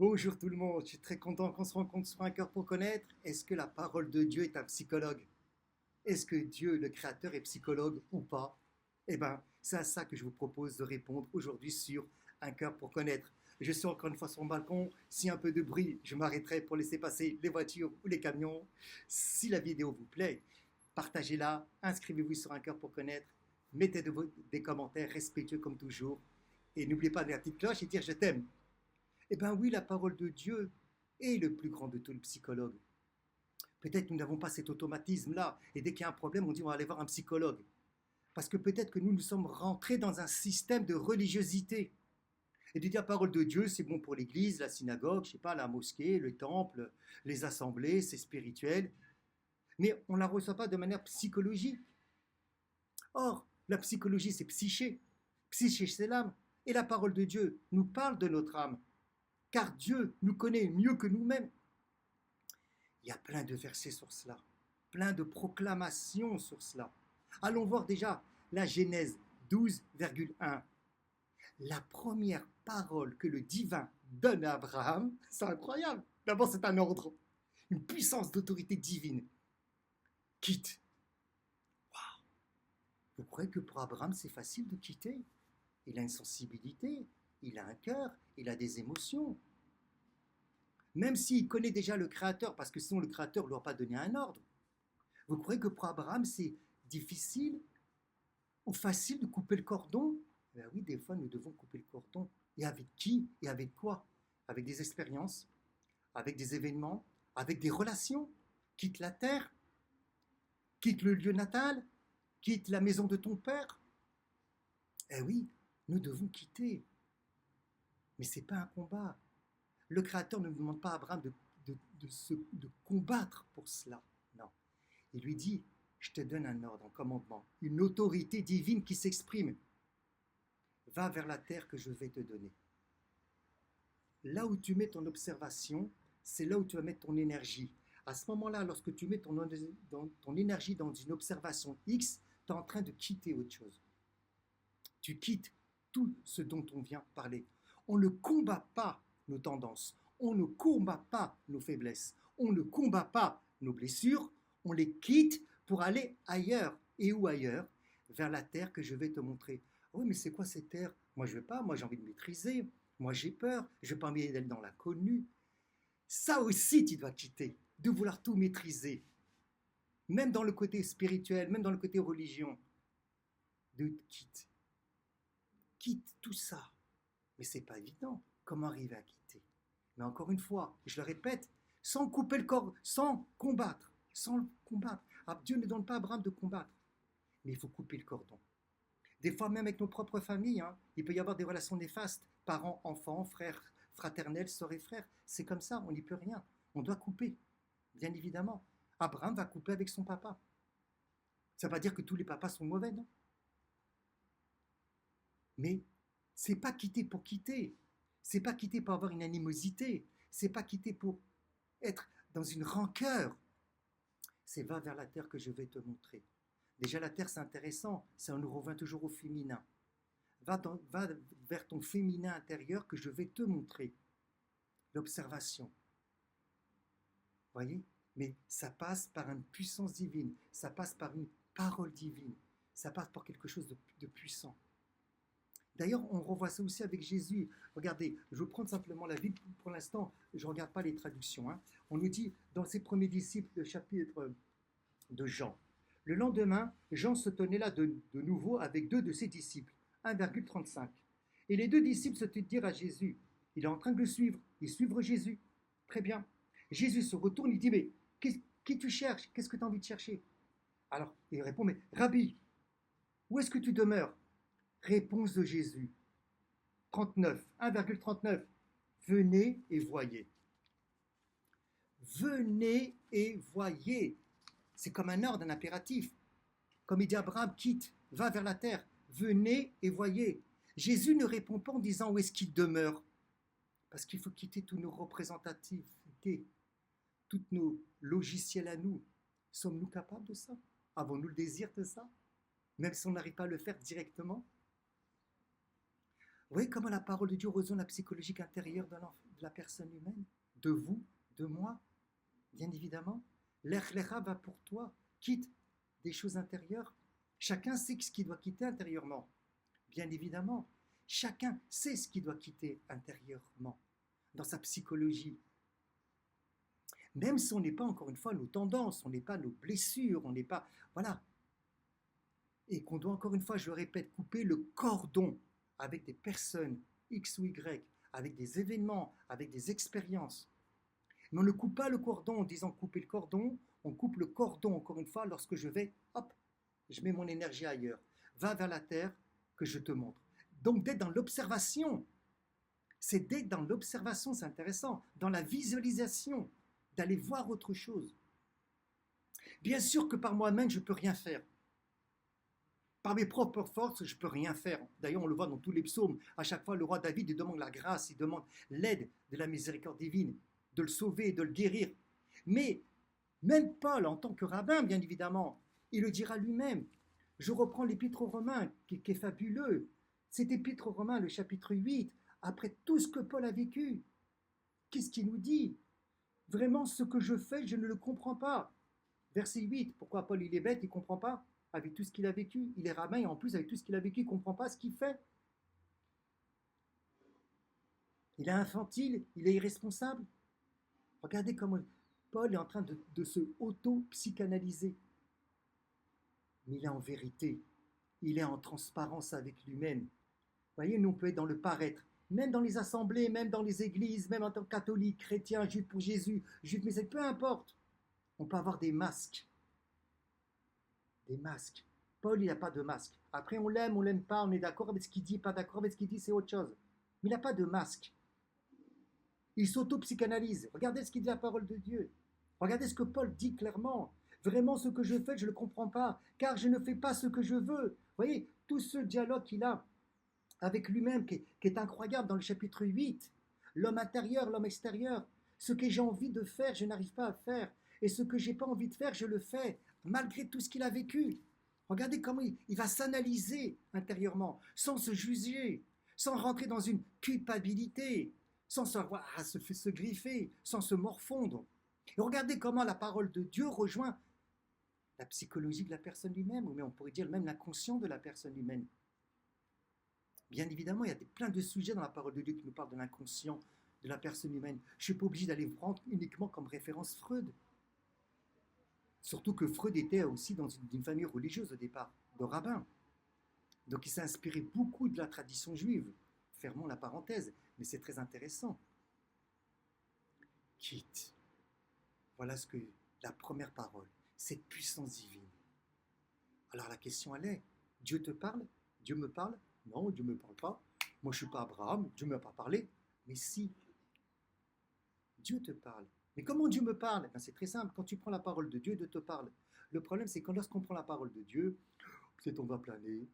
Bonjour tout le monde, je suis très content qu'on se rencontre sur un cœur pour connaître. Est-ce que la parole de Dieu est un psychologue? Est-ce que Dieu, le Créateur, est psychologue ou pas? Eh bien, c'est à ça que je vous propose de répondre aujourd'hui sur un cœur pour connaître. Je suis encore une fois sur mon balcon. Si un peu de bruit, je m'arrêterai pour laisser passer les voitures ou les camions. Si la vidéo vous plaît, partagez-la, inscrivez-vous sur un cœur pour connaître, mettez des commentaires respectueux comme toujours. Et n'oubliez pas de la petite cloche et dire je t'aime. Eh bien oui, la parole de Dieu est le plus grand de tous les psychologues. Peut-être nous n'avons pas cet automatisme-là, et dès qu'il y a un problème, on dit on va aller voir un psychologue. Parce que peut-être que nous sommes rentrés dans un système de religiosité. Et de dire parole de Dieu, c'est bon pour l'église, la synagogue, je sais pas, la mosquée, le temple, les assemblées, c'est spirituel. Mais on ne la reçoit pas de manière psychologique. Or, la psychologie, c'est psyché. Psyché, c'est l'âme. Et la parole de Dieu nous parle de notre âme. Car Dieu nous connaît mieux que nous-mêmes. Il y a plein de versets sur cela, plein de proclamations sur cela. Allons voir déjà la Genèse 12,1. La première parole que le divin donne à Abraham, c'est incroyable. D'abord, c'est un ordre, une puissance d'autorité divine. Quitte. Wow. Vous croyez que pour Abraham, c'est facile de quitter? Il a une sensibilité, il a un cœur, il a des émotions. Même s'il connaît déjà le Créateur, parce que sinon le Créateur ne lui a pas donné un ordre. Vous croyez que pour Abraham, c'est difficile ou facile de couper le cordon? Ben oui, des fois, nous devons couper le cordon. Et avec qui? Et avec quoi? Avec des expériences, avec des événements, avec des relations. Quitte la terre, quitte le lieu natal, quitte la maison de ton père. Eh oui, nous devons quitter. Mais ce n'est pas un combat. Le Créateur ne demande pas à Abraham de combattre pour cela. Non. Il lui dit, je te donne un ordre, un commandement, une autorité divine qui s'exprime. Va vers la terre que je vais te donner. Là où tu mets ton observation, c'est là où tu vas mettre ton énergie. À ce moment-là, lorsque tu mets ton énergie dans une observation X, tu es en train de quitter autre chose. Tu quittes tout ce dont on vient parler. On ne combat pas nos tendances, on ne combat pas nos faiblesses, on ne combat pas nos blessures, on les quitte pour aller ailleurs. Et où ailleurs? Vers la terre que je vais te montrer. Oui, mais c'est quoi cette terre? Moi, je ne veux pas, moi j'ai envie de maîtriser, moi j'ai peur, je n'ai pas envie d'être dans l'inconnu. Ça aussi, tu dois quitter, de vouloir tout maîtriser. Même dans le côté spirituel, même dans le côté religion. Quitte. Quitte tout ça. Mais c'est pas évident. Comment arriver à quitter? Mais encore une fois, je le répète, sans couper le corps, sans combattre, sans combattre. Alors, Dieu ne donne pas à Abraham de combattre, mais il faut couper le cordon. Des fois, même avec nos propres familles, il peut y avoir des relations néfastes, parents, enfants, frères, fraternels, sœurs et frères. C'est comme ça, on n'y peut rien. On doit couper, bien évidemment. Abraham va couper avec son papa. Ça ne veut pas dire que tous les papas sont mauvais, non? Mais c'est pas quitter pour quitter. C'est pas quitter pour avoir une animosité. C'est pas quitter pour être dans une rancœur. C'est va vers la terre que je vais te montrer. Déjà la terre c'est intéressant, ça nous revient toujours au féminin. Va vers ton féminin intérieur que je vais te montrer. L'observation. Voyez? Mais ça passe par une puissance divine, ça passe par une parole divine, ça passe par quelque chose de puissant. D'ailleurs, on revoit ça aussi avec Jésus. Regardez, je vais prendre simplement la Bible pour l'instant, je ne regarde pas les traductions. On nous dit dans ses premiers disciples, le chapitre de Jean. Le lendemain, Jean se tenait là de nouveau avec deux de ses disciples, 1,35. Et les deux disciples se dirent à Jésus. Il est en train de le suivre, ils suivent Jésus. Très bien. Jésus se retourne, il dit, mais qui tu cherches? Qu'est-ce que tu as envie de chercher? Alors, il répond, mais Rabbi, où est-ce que tu demeures? Réponse de Jésus. 39, 1,39. Venez et voyez. Venez et voyez. C'est comme un ordre, un impératif. Comme il dit à Abraham, quitte, va vers la terre. Venez et voyez. Jésus ne répond pas en disant où est-ce qu'il demeure. Parce qu'il faut quitter toutes nos représentativités, tous nos logiciels à nous. Sommes-nous capables de ça? Avons-nous le désir de ça? Même si on n'arrive pas à le faire directement? Vous voyez comment la parole de Dieu résonne la psychologique intérieure de la personne? personne humaine, de vous, de moi, bien évidemment. L'Echlecha va pour toi, quitte des choses intérieures. Chacun sait ce qu'il doit quitter intérieurement, bien évidemment. Chacun sait ce qu'il doit quitter intérieurement, dans sa psychologie. Même si on n'est pas, encore une fois, nos tendances, on n'est pas nos blessures, on n'est pas... Voilà. Et qu'on doit, encore une fois, je le répète, couper le cordon avec des personnes X ou Y, avec des événements, avec des expériences. Mais on ne coupe pas le cordon en disant couper le cordon, on coupe le cordon, encore une fois, lorsque je vais, hop, je mets mon énergie ailleurs. Va vers la terre que je te montre. Donc d'être dans l'observation, c'est d'être dans l'observation, c'est intéressant, dans la visualisation, d'aller voir autre chose. Bien sûr que par moi-même, je ne peux rien faire. Par mes propres forces, je ne peux rien faire. D'ailleurs, on le voit dans tous les psaumes. À chaque fois, le roi David il demande la grâce, il demande l'aide de la miséricorde divine, de le sauver, de le guérir. Mais même Paul, en tant que rabbin, bien évidemment, il le dira lui-même. Je reprends l'épître aux Romains, qui est fabuleux. Cet épître aux Romains, le chapitre 8, après tout ce que Paul a vécu, qu'est-ce qu'il nous dit? Vraiment, ce que je fais, je ne le comprends pas. Verset 8, pourquoi Paul il est bête, il ne comprend pas? Avec tout ce qu'il a vécu, il est rabbin et en plus avec tout ce qu'il a vécu, il ne comprend pas ce qu'il fait. Il est infantile, il est irresponsable. Regardez comment Paul est en train de se auto-psychanalyser. Mais il est en vérité, il est en transparence avec lui-même. Vous voyez, nous on peut être dans le paraître, même dans les assemblées, même dans les églises, même en tant que catholique, chrétien, juif pour Jésus, juif, mais peu importe. On peut avoir des masques. Des masques. Paul, il n'a pas de masque. Après, on l'aime pas, on est d'accord avec ce qu'il dit, pas d'accord avec ce qu'il dit, c'est autre chose. Mais il n'a pas de masque. Il s'auto-psychanalyse. Regardez ce qu'il dit la parole de Dieu. Regardez ce que Paul dit clairement. Vraiment, ce que je fais, je ne le comprends pas, car je ne fais pas ce que je veux. Vous voyez, tout ce dialogue qu'il a avec lui-même, qui est incroyable dans le chapitre 8. L'homme intérieur, l'homme extérieur. Ce que j'ai envie de faire, je n'arrive pas à faire. Et ce que je n'ai pas envie de faire, je le fais, malgré tout ce qu'il a vécu. Regardez comment il va s'analyser intérieurement, sans se juger, sans rentrer dans une culpabilité, sans se griffer, sans se morfondre. Et regardez comment la parole de Dieu rejoint la psychologie de la personne humaine, ou mais on pourrait dire même l'inconscient de la personne humaine. Bien évidemment, il y a plein de sujets dans la parole de Dieu qui nous parlent de l'inconscient de la personne humaine. Je ne suis pas obligé d'aller prendre uniquement comme référence Freud. Surtout que Freud était aussi dans une famille religieuse au départ, de rabbins. Donc il s'est inspiré beaucoup de la tradition juive. Fermons la parenthèse, mais c'est très intéressant. Quitte. Voilà ce que la première parole, cette puissance divine. Alors la question elle est, Dieu te parle? Dieu me parle? Non, Dieu ne me parle pas. Moi je ne suis pas Abraham, Dieu ne m'a pas parlé. Mais si, Dieu te parle. Mais comment Dieu me parle? Ben, c'est très simple, quand tu prends la parole de Dieu, Dieu te parle. Le problème c'est que lorsqu'on prend la parole de Dieu, peut-être on va planer,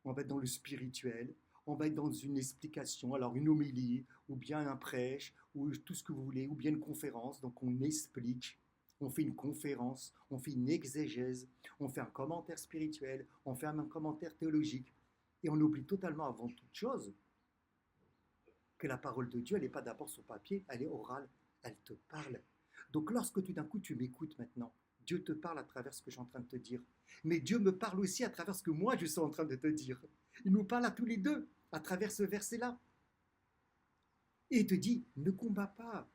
on va être dans le spirituel, on va être dans une explication, alors une homélie, ou bien un prêche, ou tout ce que vous voulez, ou bien une conférence, donc on explique, on fait une conférence, on fait une exégèse, on fait un commentaire spirituel, on fait un commentaire théologique, et on oublie totalement avant toute chose que la parole de Dieu, elle n'est pas d'abord sur papier, elle est orale, elle te parle. Donc lorsque tout d'un coup tu m'écoutes maintenant, Dieu te parle à travers ce que je suis en train de te dire. Mais Dieu me parle aussi à travers ce que moi je suis en train de te dire. Il nous parle à tous les deux à travers ce verset-là. Et il te dit, ne combats pas.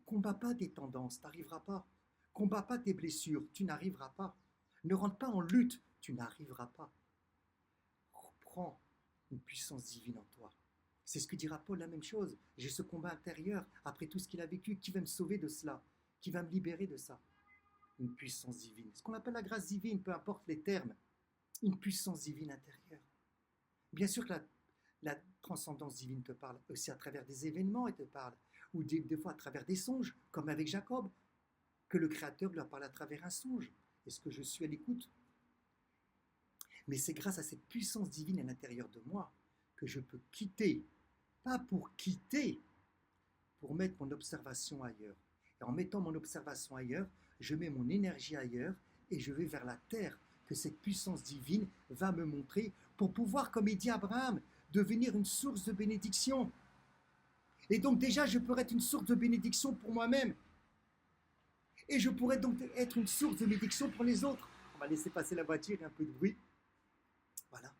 Combats pas tes tendances, tu n'arriveras pas. Combats pas tes blessures, tu n'arriveras pas. Ne rentre pas en lutte, tu n'arriveras pas. Reprends une puissance divine en toi. C'est ce que dira Paul, la même chose. J'ai ce combat intérieur, après tout ce qu'il a vécu, qui va me sauver de cela? Qui va me libérer de ça? Une puissance divine. Ce qu'on appelle la grâce divine, peu importe les termes. Une puissance divine intérieure. Bien sûr que la transcendance divine te parle aussi à travers des événements, elle te parle. Ou des fois à travers des songes, comme avec Jacob, que le Créateur lui a parlé à travers un songe. Est-ce que je suis à l'écoute? Mais c'est grâce à cette puissance divine à l'intérieur de moi que je peux quitter, pas pour quitter, pour mettre mon observation ailleurs. Et en mettant mon observation ailleurs, je mets mon énergie ailleurs et je vais vers la terre que cette puissance divine va me montrer pour pouvoir, comme il dit Abraham, devenir une source de bénédiction. Et donc déjà, je pourrais être une source de bénédiction pour moi-même. Et je pourrais donc être une source de bénédiction pour les autres. On va laisser passer la voiture et un peu de bruit. Voilà.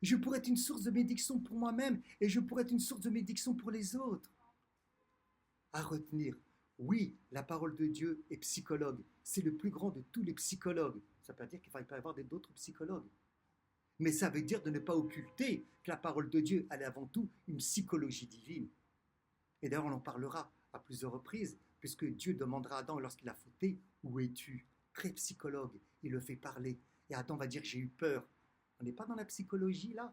Je pourrais être une source de bénédiction pour moi-même et je pourrais être une source de bénédiction pour les autres. À retenir, oui, la parole de Dieu est psychologue. C'est le plus grand de tous les psychologues. Ça veut dire qu'il va y avoir d'autres psychologues. Mais ça veut dire de ne pas occulter que la parole de Dieu, elle est avant tout une psychologie divine. Et d'ailleurs, on en parlera à plusieurs reprises, puisque Dieu demandera à Adam lorsqu'il a fauté, où es-tu? Très psychologue, il le fait parler. Et Adam va dire, j'ai eu peur. On n'est pas dans la psychologie là.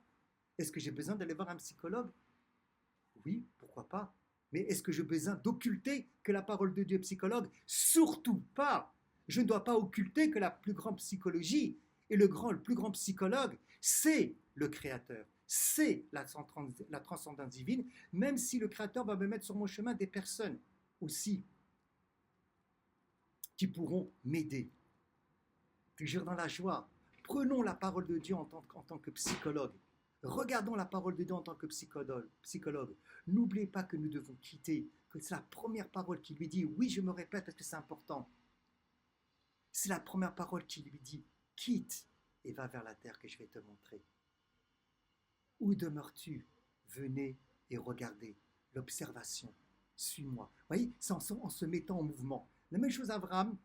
Est-ce que j'ai besoin d'aller voir un psychologue? Oui, pourquoi pas. Mais est-ce que j'ai besoin d'occulter que la parole de Dieu est psychologue? Surtout pas. Je ne dois pas occulter que la plus grande psychologie et le plus grand psychologue, c'est le Créateur, c'est la transcendance divine, même si le Créateur va me mettre sur mon chemin des personnes aussi qui pourront m'aider. Toujours dans la joie. Prenons la parole de Dieu en tant que psychologue. Regardons la parole de Dieu en tant que psychologue. N'oubliez pas que nous devons quitter, que c'est la première parole qui lui dit, oui, je me répète parce que c'est important. C'est la première parole qui lui dit, quitte et va vers la terre que je vais te montrer. Où demeures-tu? Venez et regardez. L'observation. Suis-moi. Vous voyez, c'est en se mettant en mouvement. La même chose Abraham,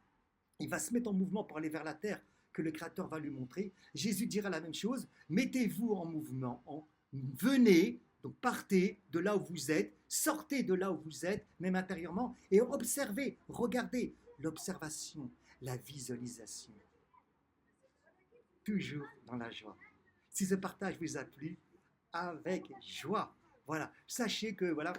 il va se mettre en mouvement pour aller vers la terre que le Créateur va lui montrer. Jésus dira la même chose. Mettez-vous en mouvement. Venez, donc partez de là où vous êtes, sortez de là où vous êtes, même intérieurement, et observez, regardez l'observation, la visualisation. Toujours dans la joie. Si ce partage vous a plu, avec joie. Voilà, sachez que voilà,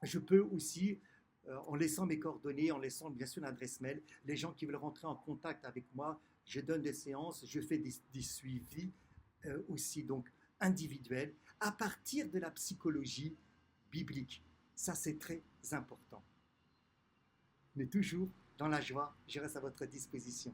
je peux aussi, en laissant mes coordonnées, en laissant bien sûr l'adresse mail, les gens qui veulent rentrer en contact avec moi, je donne des séances, je fais des suivis aussi donc individuels à partir de la psychologie biblique. Ça, c'est très important. Mais toujours dans la joie, je reste à votre disposition.